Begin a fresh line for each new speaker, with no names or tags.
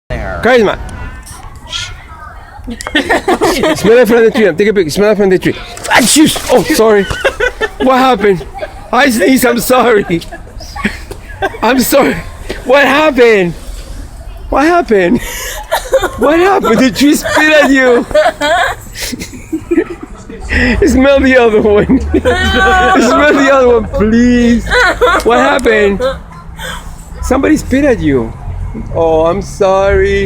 there.
Karizma. Smell it from the tree. Take a pic. Smell it from the tree. Oh, sorry. What happened? I sneezed. I'm sorry. I'm sorry. What happened? What happened? What happened? The tree spit at you. Smell the other one. Smell the other one, please. What happened? Somebody spit at you. Oh, I'm sorry.